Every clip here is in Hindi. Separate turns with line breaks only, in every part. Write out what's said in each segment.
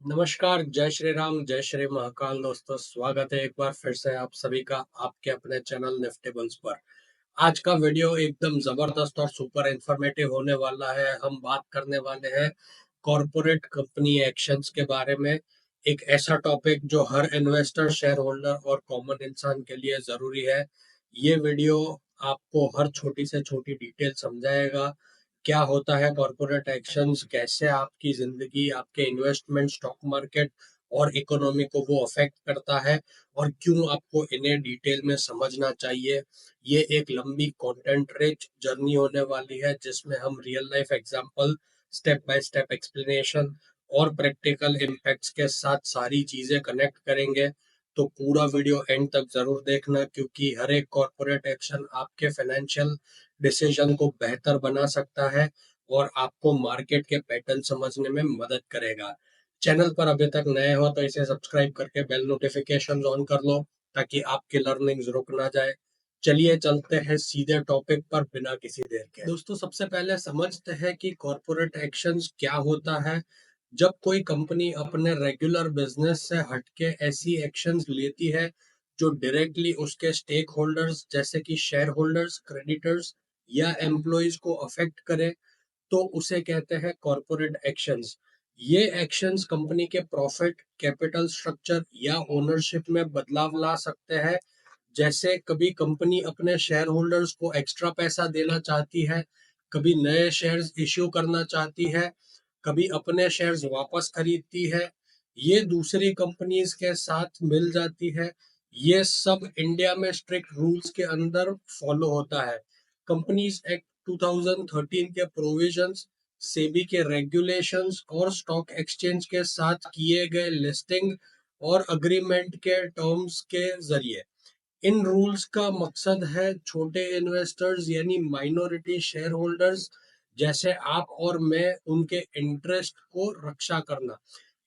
नमस्कार, जय श्री राम, जय श्री महाकाल दोस्तों। स्वागत है एक बार फिर से आप सभी का आपके अपने चैनल निफ्टेबल्स पर। आज का वीडियो एकदम जबरदस्त और सुपर इंफॉर्मेटिव होने वाला है। हम बात करने वाले हैं कॉरपोरेट कंपनी एक्शंस के बारे में। एक ऐसा टॉपिक जो हर इन्वेस्टर, शेयर होल्डर और कॉमन इंसान के लिए जरूरी है। ये वीडियो आपको हर छोटी से छोटी डिटेल समझाएगा। क्या होता है कॉरपोरेट एक्शंस, कैसे आपकी जिंदगी, आपके इन्वेस्टमेंट, स्टॉक मार्केट और इकोनॉमी को वो अफेक्ट करता है, और क्यों आपको इन्हें डिटेल में समझना चाहिए। ये एक लंबी कंटेंट रिच जर्नी होने वाली है जिसमें हम real life example, step by step explanation और प्रैक्टिकल इम्पैक्ट्स के साथ सारी चीजें कनेक्ट करेंगे। तो पूरा वीडियो एंड तक जरूर देखना, क्योंकि हर एक कॉरपोरेट एक्शन आपके फाइनेंशियल डिसीजन को बेहतर बना सकता है और आपको मार्केट के पैटर्न समझने में मदद करेगा। चैनल पर अभी तक नए हो तो इसे सब्सक्राइब करके बेल नोटिफिकेशन ऑन कर लो, ताकि आपकी लर्निंग्स रुक ना जाए। चलिए चलते हैं सीधे टॉपिक पर बिना किसी देर के। दोस्तों, सबसे पहले समझते हैं कि कॉरपोरेट एक्शंस क्या होता है। जब कोई कंपनी अपने रेगुलर बिजनेस से हटके ऐसी एक्शंस लेती है जो डायरेक्टली उसके स्टेक होल्डर्स जैसे कि शेयर होल्डर्स, क्रेडिटर्स या एम्प्लॉयज को अफेक्ट करे, तो उसे कहते हैं कॉरपोरेट एक्शंस। ये एक्शंस कंपनी के प्रॉफिट, कैपिटल स्ट्रक्चर या ओनरशिप में बदलाव ला सकते हैं। जैसे कभी कंपनी अपने शेयर होल्डर्स को एक्स्ट्रा पैसा देना चाहती है, कभी नए शेयर्स इश्यू करना चाहती है, कभी अपने शेयर्स वापस खरीदती है, ये दूसरी कंपनीज के साथ मिल जाती है। ये सब इंडिया में स्ट्रिक्ट रूल्स के अंदर फॉलो होता है। कंपनीज एक्ट 2013 के प्रोविजंस, सेबी के रेगुलेशंस और स्टॉक एक्सचेंज के साथ किए गए लिस्टिंग और अग्रीमेंट के टर्म्स के जरिए। इन रूल्स का मकसद है छोटे इन्वेस्टर्स यानी माइनॉरिटी शेयर होल्डर्स जैसे आप और मैं, उनके इंटरेस्ट को रक्षा करना।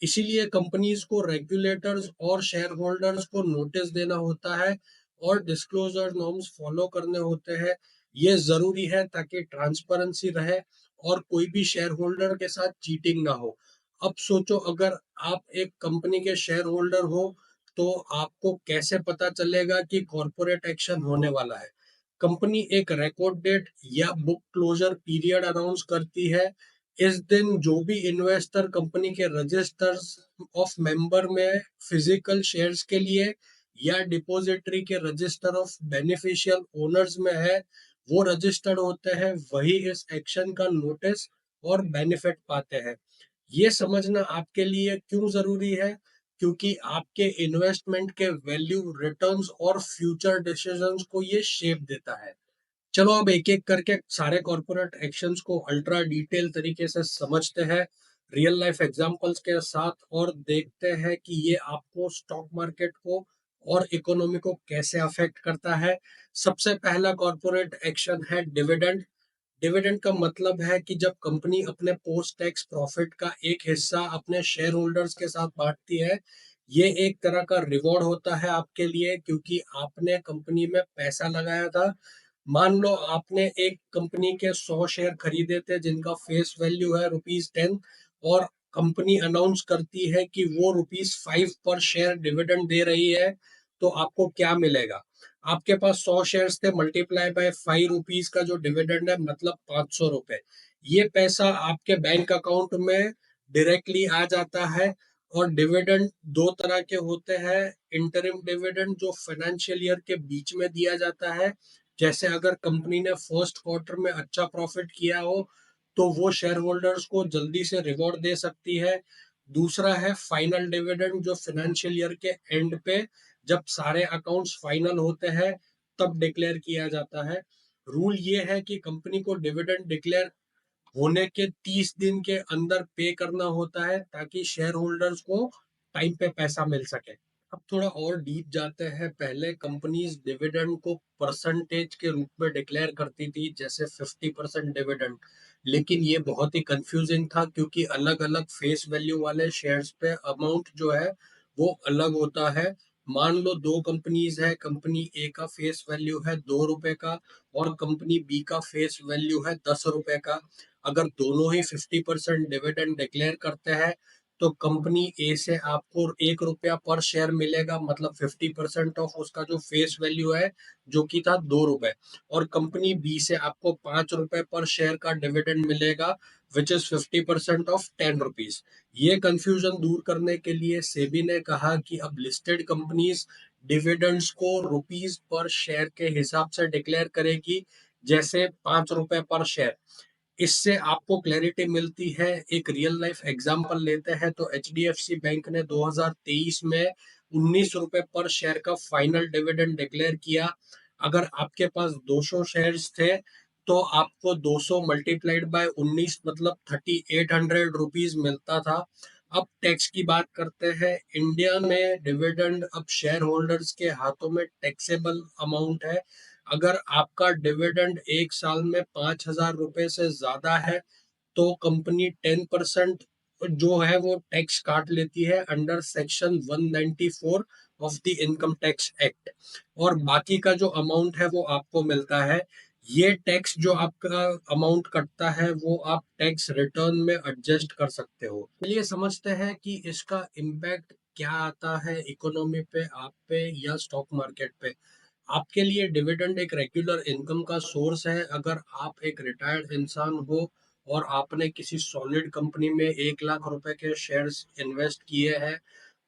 इसीलिए कंपनीज को रेगुलेटर्स और शेयर होल्डर्स को नोटिस देना होता है और डिस्क्लोजर नॉर्म्स फॉलो करने होते हैं। ये जरूरी है ताकि ट्रांसपेरेंसी रहे और कोई भी शेयर होल्डर के साथ चीटिंग ना हो। अब सोचो, अगर आप एक कंपनी के शेयर होल्डर हो तो आपको कैसे पता चलेगा कि कॉरपोरेट एक्शन होने वाला है। कंपनी एक रिकॉर्ड डेट या बुक क्लोजर पीरियड अनाउंस करती है। इस दिन जो भी इन्वेस्टर कंपनी के रजिस्टर्स ऑफ मेंबर में फिजिकल शेयर्स के लिए या डिपॉजिटरी के रजिस्टर ऑफ बेनिफिशियल ओनर्स में है, वो रजिस्टर्ड होते हैं, वही इस एक्शन का नोटिस और बेनिफिट पाते हैं। ये समझना आपके लिए क्यों जरूरी है, क्योंकि आपके इन्वेस्टमेंट के वैल्यू, रिटर्न्स और फ्यूचर डिसीजंस को ये शेप देता है। चलो अब एक एक करके सारे कॉरपोरेट एक्शंस को अल्ट्रा डिटेल तरीके से समझते हैं रियल लाइफ एग्जांपल्स के साथ, और देखते हैं कि ये आपको स्टॉक मार्केट को और इकोनॉमी को कैसे अफेक्ट करता है। सबसे पहला कॉरपोरेट एक्शन है डिविडेंड। डिविडेंड का मतलब है कि जब कंपनी अपने पोस्ट टैक्स प्रॉफिट का एक हिस्सा अपने शेयर होल्डर्स के साथ बांटती है। ये एक तरह का रिवॉर्ड होता है आपके लिए, क्योंकि आपने कंपनी में पैसा लगाया था। मान लो आपने एक कंपनी के 100 शेयर खरीदे थे जिनका फेस वैल्यू है ₹10, और कंपनी अनाउंस करती है कि वो ₹5 पर शेयर डिविडेंड दे रही है। तो आपको क्या मिलेगा? आपके पास 100 शेयर्स थे, मल्टीप्लाई बाय ₹5 का जो डिविडेंड है, मतलब ₹500। ये पैसा आपके बैंक अकाउंट में डायरेक्टली आ जाता है। और डिविडेंड दो तरह के होते हैं। इंटरिम डिविडेंड जो फाइनेंशियल ईयर के बीच में दिया जाता है, जैसे अगर कंपनी ने फर्स्ट क्वार्टर में अच्छा प्रॉफिट किया हो तो वो शेयर होल्डर्स को जल्दी से रिवॉर्ड दे सकती है। दूसरा है फाइनल डिविडेंड, जो फाइनेंशियल ईयर के एंड पे, जब सारे अकाउंट्स फाइनल होते हैं, तब डिक्लेयर किया जाता है। रूल ये है कि कंपनी को डिविडेंड डिक्लेयर होने के 30 दिन के अंदर पे करना होता है, ताकि शेयर होल्डर्स को टाइम पे पैसा मिल सके। अब थोड़ा और डीप जाते हैं। पहले कंपनीज डिविडेंड को परसेंटेज के रूप में डिक्लेयर करती थी, जैसे 50% डिविडेंड। लेकिन ये बहुत ही कंफ्यूजिंग था, क्योंकि अलग अलग फेस वैल्यू वाले शेयर्स पे अमाउंट जो है वो अलग होता है। मान लो दो कंपनीज है, कंपनी ए का फेस वैल्यू है ₹2 का और कंपनी बी का फेस वैल्यू है ₹10 का। अगर दोनों ही 50% डिविडेंड डिक्लेयर करते हैं तो कंपनी ए से आपको 1 रुपया पर शेयर मिलेगा, मतलब 50% ऑफ उसका जो फेस वैल्यू है, जो कि था 2 रुपए। और कंपनी बी से आपको 5 रुपए पर शेयर का डिविडेंड मिलेगा, विच इज 50% ऑफ 10 रुपीज। ये कंफ्यूजन दूर करने के लिए सेबी ने कहा कि अब लिस्टेड कंपनीज डिविडेंड्स को रुपीज पर शेयर के हिसाब से डिक्लेयर करेगी, जैसे 5 रुपए पर शेयर। इससे आपको क्लैरिटी मिलती है। एक रियल लाइफ एग्जांपल लेते हैं तो एचडीएफसी बैंक ने 2023 में 19 रुपए पर शेयर का फाइनल डिविडेंड डिक्लेयर किया। अगर आपके पास 200 शेयर्स थे तो आपको 200 मल्टीप्लाइड बाय 19 मतलब 3800 रुपीज मिलता था। अब टैक्स की बात करते हैं। इंडिया में डिविडेंड अब शेयर होल्डर्स के हाथों में टैक्सेबल अमाउंट है। अगर आपका डिविडेंड एक साल में 5,000 रुपए से ज्यादा है तो कंपनी 10% जो है वो टैक्स काट लेती है under section 194 of the income tax act. और बाकी का जो अमाउंट है वो आपको मिलता है। ये टैक्स जो आपका अमाउंट कटता है वो आप टैक्स रिटर्न में एडजस्ट कर सकते हो। चलिए समझते हैं कि इसका इम्पैक्ट क्या आता है इकोनॉमी पे, आप पे या स्टॉक मार्केट पे। आपके लिए डिविडेंड एक रेगुलर इनकम का सोर्स है। अगर आप एक रिटायर्ड इंसान हो और आपने किसी सॉलिड कंपनी में 1 लाख रुपए के शेयर्स इन्वेस्ट किए हैं,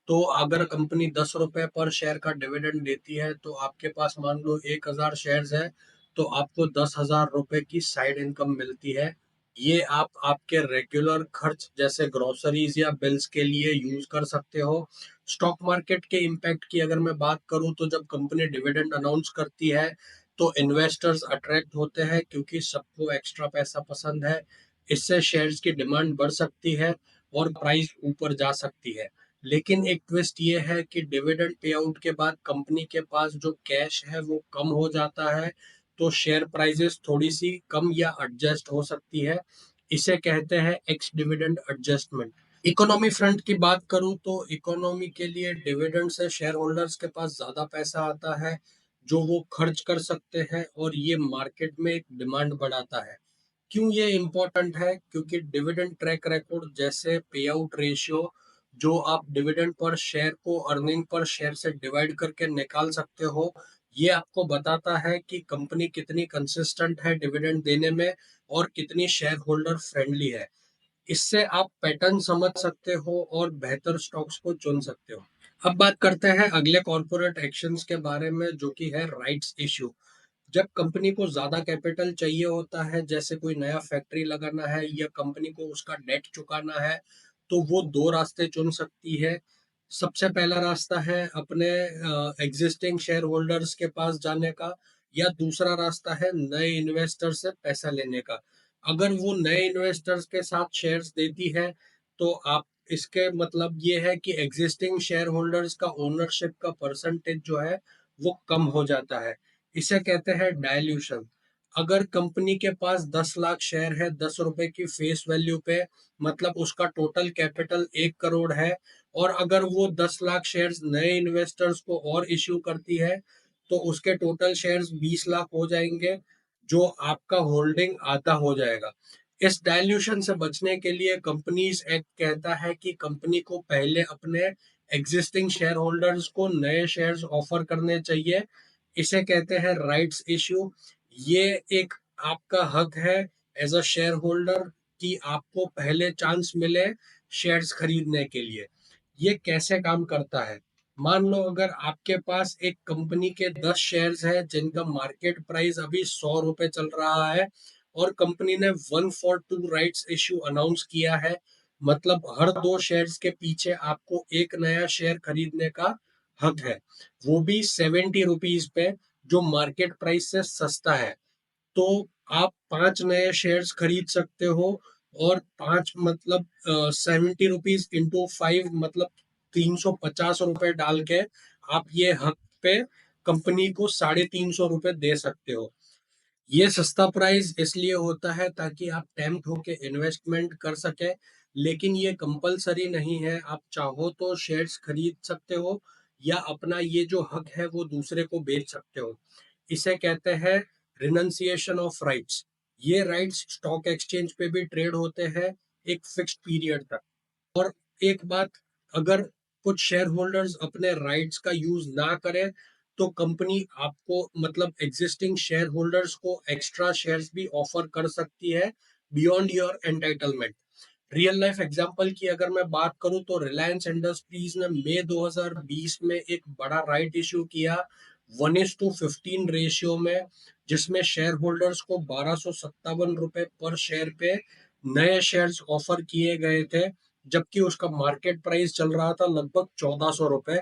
तो अगर कंपनी 10 रुपए पर शेयर का डिविडेंड देती है तो आपके पास मान लो 1,000 शेयर्स है, तो आपको 10,000 रुपए की साइड इनकम मिलती है। ये आप आपके रेगुलर खर्च जैसे ग्रोसरीज या बिल्स के लिए यूज कर सकते हो। स्टॉक मार्केट के इम्पैक्ट की अगर मैं बात करूं तो जब कंपनी डिविडेंड अनाउंस करती है तो इन्वेस्टर्स अट्रैक्ट होते हैं, क्योंकि सबको एक्स्ट्रा पैसा पसंद है। इससे शेयर्स की डिमांड बढ़ सकती है और प्राइस ऊपर जा सकती है। लेकिन एक ट्विस्ट ये है कि डिविडेंड पे आउट के बाद कंपनी के पास जो कैश है वो कम हो जाता है, तो शेयर प्राइसेस थोड़ी सी कम या एडजस्ट हो सकती है। इसे कहते हैं x dividend adjustment. Economy front की बात करूं तो इकोनॉमी के लिए डिविडेंड से शेयर होल्डर्स के पास ज्यादा पैसा आता है जो वो खर्च कर सकते हैं, और ये मार्केट में एक डिमांड बढ़ाता है। क्यों ये इम्पोर्टेंट है? क्योंकि डिविडेंड ट्रैक रिकॉर्ड जैसे पे आउट रेशियो, जो आप डिविडेंड पर शेयर को अर्निंग पर शेयर से डिवाइड करके निकाल सकते हो, ये आपको बताता है कि कंपनी कितनी कंसिस्टेंट है डिविडेंड देने में और कितनी शेयर होल्डर फ्रेंडली है। इससे आप पैटर्न समझ सकते हो और बेहतर स्टॉक्स को चुन सकते हो। अब बात करते हैं अगले कॉर्पोरेट एक्शंस के बारे में, जो कि है राइट्स इश्यू। जब कंपनी को ज्यादा कैपिटल चाहिए होता है, जैसे कोई नया फैक्ट्री लगाना है या कंपनी को उसका डेट चुकाना है, तो वो दो रास्ते चुन सकती है। सबसे पहला रास्ता है अपने एग्जिस्टिंग शेयर होल्डर्स के पास जाने का, या दूसरा रास्ता है नए इन्वेस्टर से पैसा लेने का। अगर वो नए इन्वेस्टर्स के साथ शेयर्स देती है तो आप, इसके मतलब ये है कि एग्जिस्टिंग शेयर होल्डर्स का ओनरशिप का परसेंटेज जो है वो कम हो जाता है। इसे कहते हैं डायल्यूशन। अगर कंपनी के पास 10 लाख शेयर है 10 रुपए की फेस वैल्यू पे, मतलब उसका टोटल कैपिटल 1 करोड़ है, और अगर वो 10 लाख शेयर्स नए इन्वेस्टर्स को और इश्यू करती है तो उसके टोटल शेयर्स 20 लाख हो जाएंगे, जो आपका होल्डिंग आधा हो जाएगा। इस डायल्यूशन से बचने के लिए कंपनीज एक्ट कहता है कि कंपनी को पहले अपने एग्जिस्टिंग शेयर होल्डर्स को नए शेयर्स ऑफर करने चाहिए। इसे कहते हैं राइट्स इश्यू। ये एक आपका हक है एज अ शेयर होल्डर कि आपको पहले चांस मिले शेयर्स खरीदने के लिए। ये कैसे काम करता है? मान लो अगर आपके पास एक कंपनी के 10 शेयर्स है जिनका मार्केट प्राइस अभी 100 रुपए चल रहा है, और कंपनी ने 1 for 2 राइट्स इश्यू अनाउंस किया है, मतलब हर 2 शेयर्स के पीछे आपको एक नया शेयर खरीदने का हक है, वो भी 70 रुपीज पे, जो मार्केट प्राइस से सस्ता है। तो आप 5 नए शेयर्स खरीद सकते हो, और 5 मतलब 70 रुपीज इंटू 5 मतलब 350 रुपए डाल के आप ये हक पे कंपनी को 350 रुपए दे सकते हो। ये सस्ता प्राइस इसलिए होता है ताकि आप टेम्प्ट होके इन्वेस्टमेंट कर सके, लेकिन ये कंपलसरी नहीं है। आप चाहो तो शेयर्स खरीद सकते हो या अपना ये जो हक है वो दूसरे को बेच सकते हो। इसे कहते हैं रिनंसिएशन ऑफ राइट्स। ये राइट्स स्टॉक एक्सचेंज पे भी ट्रेड होते हैं एक फिक्स्ड पीरियड तक। और एक बात, अगर कुछ शेयर होल्डर्स अपने राइट्स का यूज ना करें तो कंपनी आपको मतलब एग्जिस्टिंग शेयर होल्डर्स को एक्स्ट्रा शेयर्स भी ऑफर कर सकती है beyond your entitlement. Real life example की अगर मैं बात करूं तो रिलायंस इंडस्ट्रीज ने मई 2020 में एक बड़ा राइट इशू किया 1:15 रेशियो में, जिसमें शेयर होल्डर्स को 1257 रुपए पर शेयर पे नए शेयर्स ऑफर किए गए थे, जबकि उसका मार्केट प्राइस चल रहा था लगभग 1400 रुपए।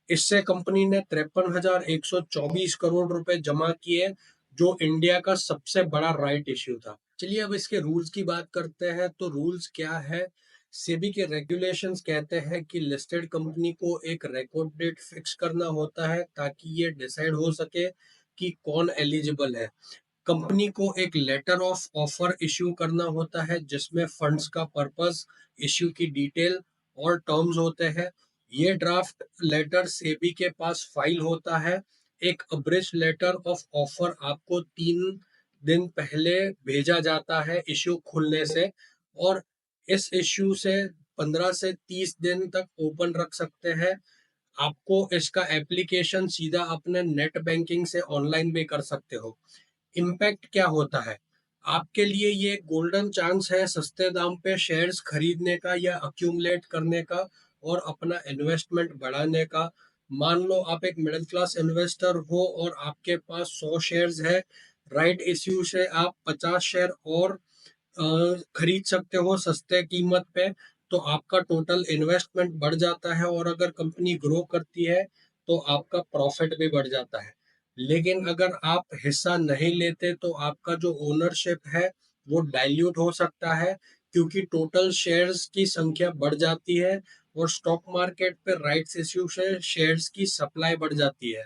इससे कंपनी ने 53,124 करोड़ रुपए जमा किए, जो इंडिया का सबसे बड़ा राइट इश्यू था। चलिए अब इसके रूल्स की बात करते हैं। तो रूल्स क्या है? सेबी के रेगुलेशंस कहते हैं कि लिस्टेड कंपनी को एक रिकॉर्ड डेट फिक्स करना होता है ताकि ये डिसाइड हो सके कि कौन एलिजिबल है। कंपनी को एक लेटर ऑफ ऑफर इश्यू करना होता है जिसमें फंड्स का पर्पस, इश्यू की डिटेल और टर्म्स होते हैं। ये ड्राफ्ट लेटर सेबी के पास फाइल होता है। एक अब्रिज लेटर ऑफ ऑफर आपको 3 दिन पहले भेजा जाता है इश्यू खुलने से, और इस इश्यू से 15 से 30 दिन तक ओपन रख सकते हैं। आपको इसका एप्लीकेशन सीधा अपने नेट बैंकिंग से ऑनलाइन भी कर सकते हो। इम्पैक्ट क्या होता है? आपके लिए ये गोल्डन चांस है सस्ते दाम पे शेयर्स खरीदने का या अक्यूमुलेट करने का और अपना इन्वेस्टमेंट बढ़ाने का। मान लो आप एक मिडिल क्लास इन्वेस्टर हो और आपके पास 100 शेयर्स है, राइट इश्यू से आप 50 शेयर और खरीद सकते हो सस्ते कीमत पे। तो आपका टोटल इन्वेस्टमेंट बढ़ जाता है और अगर कंपनी ग्रो करती है तो आपका प्रॉफिट भी बढ़ जाता है। लेकिन अगर आप हिस्सा नहीं लेते तो आपका जो ओनरशिप है वो डाइल्यूट हो सकता है, क्योंकि टोटल शेयर्स की संख्या बढ़ जाती है और स्टॉक मार्केट पे राइट्स इश्यू से शेयर्स की सप्लाई बढ़ जाती है,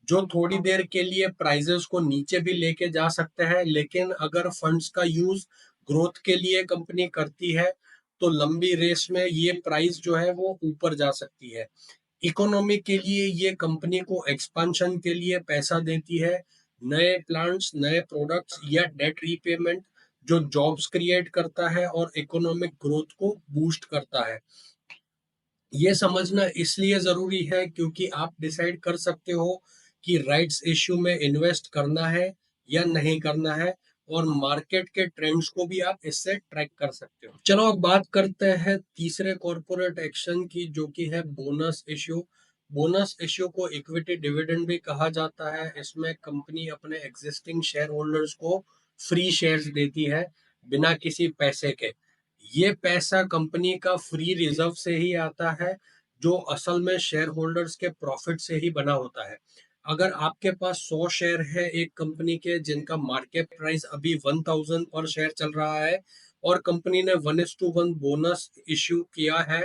जो थोड़ी देर के लिए प्राइजेस को नीचे भी लेके जा सकते हैं। लेकिन अगर फंड्स का यूज ग्रोथ के लिए कंपनी करती है तो लंबी रेस में ये प्राइस जो है वो ऊपर जा सकती है। इकोनॉमी के लिए ये कंपनी को एक्सपांशन के लिए पैसा देती है, नए प्लांट्स, नए प्रोडक्ट्स या डेट रीपेमेंट, जो जॉब्स क्रिएट करता है और इकोनॉमिक ग्रोथ को बूस्ट करता है। ये समझना इसलिए जरूरी है क्योंकि आप डिसाइड कर सकते हो कि राइट्स इश्यू में इन्वेस्ट करना है या नहीं करना है, और मार्केट के ट्रेंड्स को भी आप इससे ट्रैक कर सकते हो। चलो अब बात करते हैं तीसरे कॉर्पोरेट एक्शन की, जो कि है बोनस इश्यू। बोनस इश्यू को इक्विटी डिविडेंड भी कहा जाता है। इसमें कंपनी अपने एग्जिस्टिंग शेयर होल्डर्स को फ्री शेयर्स देती है बिना किसी पैसे के। ये पैसा कंपनी का फ्री रिजर्व से ही आता है, जो असल में शेयर होल्डर्स के प्रॉफिट से ही बना होता है। अगर आपके पास 100 शेयर है एक कंपनी के जिनका मार्केट प्राइस अभी 1000 पर शेयर चल रहा है और कंपनी ने 1:1 बोनस इश्यू किया है,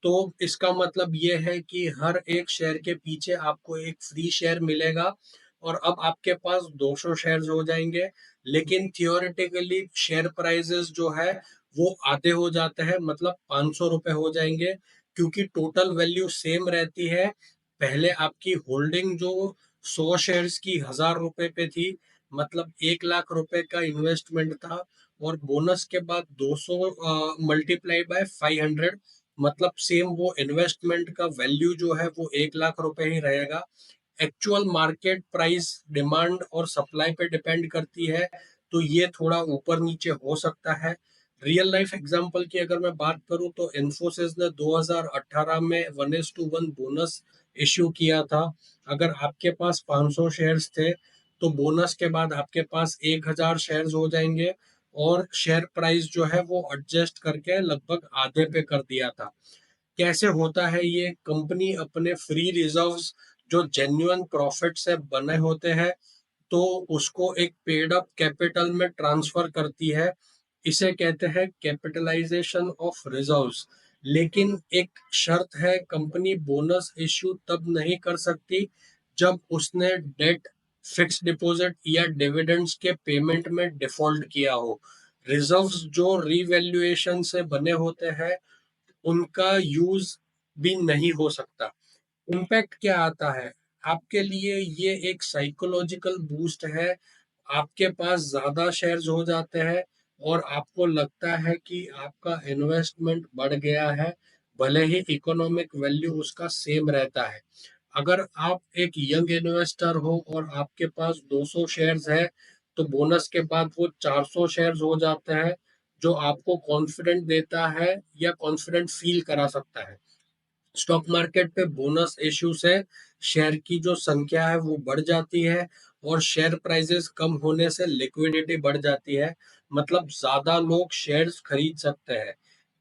तो इसका मतलब ये है कि हर एक शेयर के पीछे आपको एक फ्री शेयर मिलेगा और अब आपके पास 200 शेयर्स हो जाएंगे। लेकिन थियोरेटिकली शेयर प्राइसेस जो है वो आधे हो जाते हैं, मतलब 500 रुपए हो जाएंगे, क्योंकि टोटल वैल्यू सेम रहती है। पहले आपकी होल्डिंग जो 100 शेयर्स की 1000 रुपए पे थी, मतलब 1 लाख रुपए का इन्वेस्टमेंट था, और बोनस के बाद 200 मल्टीप्लाई बाय 500, मतलब सेम वो इन्वेस्टमेंट का वैल्यू जो है वो 1 लाख रुपए ही रहेगा। एक्चुअल मार्केट प्राइस डिमांड और सप्लाई पे डिपेंड करती है, तो ये थोड़ा ऊपर नीचे हो सकता है। रियल लाइफ एग्जांपल की अगर मैं बात करूं तो इन्फोसिस ने 2018 में 1:1 बोनस इश्यू किया था। अगर आपके पास 500 शेयर्स थे तो बोनस के बाद आपके पास 1000 शेयर्स हो जाएंगे, और शेयर प्राइस जो है वो एडजस्ट करके लगभग आधे पे कर दिया था। कैसे होता है ये? कंपनी अपने फ्री रिजर्व्स जो जेन्युइन प्रॉफिट से बने होते हैं, तो उसको एक पेड अप कैपिटल में ट्रांसफर करती है। इसे कहते हैं कैपिटलाइजेशन ऑफ रिजर्व्स। लेकिन एक शर्त है, कंपनी बोनस इश्यू तब नहीं कर सकती जब उसने डेट, फिक्स डिपॉजिट या डिविडेंड्स के पेमेंट में डिफॉल्ट किया हो। रिजर्व्स जो रीवैल्यूएशन से बने होते हैं उनका यूज भी नहीं हो सकता। इम्पैक्ट क्या आता है? आपके लिए ये एक साइकोलॉजिकल बूस्ट है। आपके पास ज्यादा शेयर्स हो जाते हैं और आपको लगता है कि आपका इन्वेस्टमेंट बढ़ गया है, भले ही इकोनॉमिक वैल्यू उसका सेम रहता है। अगर आप एक यंग इन्वेस्टर हो और आपके पास 200 शेयर्स है, तो बोनस के बाद वो 400 शेयर्स हो जाते हैं, जो आपको कॉन्फिडेंट देता है या कॉन्फिडेंट फील करा सकता है। स्टॉक मार्केट पे बोनस इश्यू से शेयर की जो संख्या है वो बढ़ जाती है, और शेयर प्राइसेस कम होने से लिक्विडिटी बढ़ जाती है, मतलब ज्यादा लोग शेयर्स खरीद सकते हैं।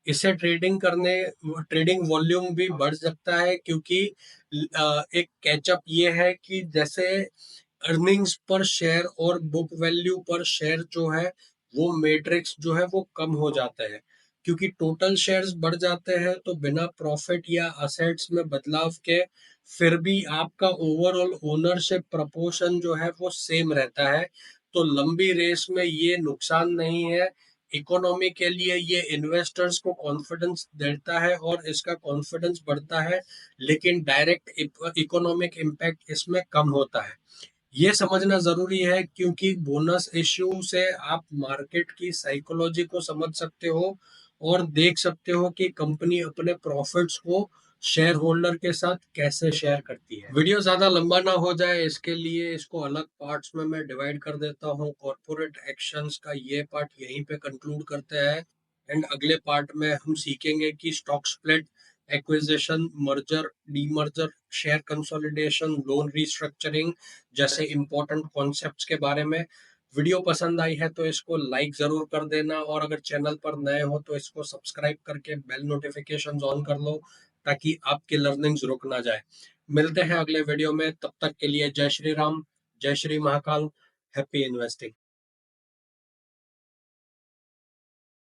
इसे ट्रेडिंग वॉल्यूम भी बढ़ सकता है, क्योंकि एक कैचअप ये है कि जैसे अर्निंग्स पर शेयर और बुक वैल्यू पर शेयर जो है, वो मैट्रिक्स जो है वो कम हो जाते हैं। क्योंकि टोटल शेयर्स बढ़ जाते हैं तो बिना प्रॉफिट या असेट्स में बदलाव के फिर भी आपका ओवरऑल ओनरशिप प्रपोर्शन जो है वो सेम रहता है। तो लंबी रेस में ये नुकसान नहीं है। इकोनॉमी के लिए ये इन्वेस्टर्स को कॉन्फिडेंस देता है और इसका कॉन्फिडेंस बढ़ता है, लेकिन डायरेक्ट इकोनॉमिक इम्पैक्ट इसमें कम होता है। ये समझना जरूरी है, क्योंकि बोनस इश्यू से आप मार्केट की साइकोलॉजी को समझ सकते हो और देख सकते हो कि कंपनी अपने प्रॉफिट्स को शेयर होल्डर के साथ कैसे शेयर करती है। वीडियो ज्यादा लंबा ना हो जाए, इसके लिए इसको अलग पार्ट्स में मैं डिवाइड कर देता हूँ। कॉर्पोरेट एक्शंस का ये पार्ट यहीं पे कंक्लूड करते हैं, एंड अगले पार्ट में हम सीखेंगे कि stock split, acquisition, merger, demerger, share consolidation, loan restructuring जैसे इंपॉर्टेंट कॉन्सेप्ट्स के बारे में। वीडियो पसंद आई है तो इसको लाइक जरूर कर देना, और अगर चैनल पर नए हो तो इसको सब्सक्राइब करके बेल नोटिफिकेशंस ऑन कर लो, ताकि आपकी लर्निंग्स रुक ना जाए। मिलते हैं अगले वीडियो में, तब तक के लिए जय श्री राम, जय श्री महाकाल, हैप्पी इन्वेस्टिंग।